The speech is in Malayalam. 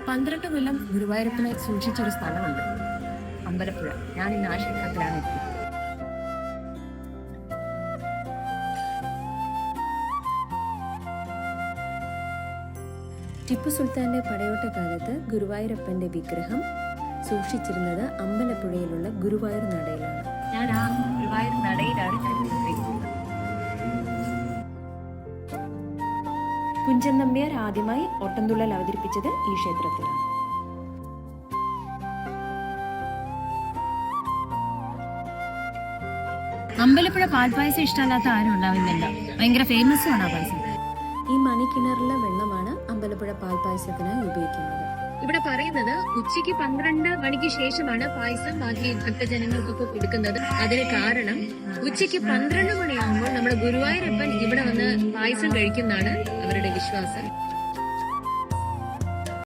12 കൊല്ലം ഗുരുവായൂരപ്പനെ സൂക്ഷിച്ചൊരു സ്ഥലമുണ്ട്, അമ്പലപ്പുഴ. ഞാൻ ഇന്ന് ആ ക്ഷേത്രത്തിലാണ് എത്തിയത്. ടിപ്പു സുൽത്താന്റെ പടയോട്ടക്കാലത്ത് ഗുരുവായൂരപ്പന്റെ വിഗ്രഹം സൂക്ഷിച്ചിരുന്നത് അമ്പലപ്പുഴയിലുള്ള ഗുരുവായൂർ നടയിലാണ്. ഞാൻ ആ ഗുരുവായൂർ നടയിലാണ് കുഞ്ചൻ നമ്പ്യാർ ആദ്യമായി ഓട്ടംതുള്ളൽ അവതരിപ്പിച്ചത് ഈ ക്ഷേത്രത്തിലാണ്. അമ്പലപ്പുഴ പാൽപ്പായസം ഇഷ്ടമല്ലാത്ത ആരും ഉണ്ടാവില്ലല്ലോ. ഭയങ്കര ഫേമസും ആണ് ആ പായസം. ഈ മണിക്കിണറിലെ വെള്ളമാണ് അമ്പലപ്പുഴ പാൽപ്പായസത്തിനായി ഉപയോഗിക്കുന്നത്. ഇവിടെ പറയുന്നത് ഉച്ചയ്ക്ക് 12 മണിക്ക് ശേഷമാണ് പായസം ബാക്കി ഭക്തജനങ്ങൾക്കൊക്കെ കൊടുക്കുന്നത്. അതിന് കാരണം ഉച്ചയ്ക്ക് 12 മണിയാകുമ്പോൾ നമ്മുടെ ഗുരുവായൂരപ്പൻ ഇവിടെ വന്ന് പായസം കഴിക്കുന്നതാണ് അവരുടെ വിശ്വാസം.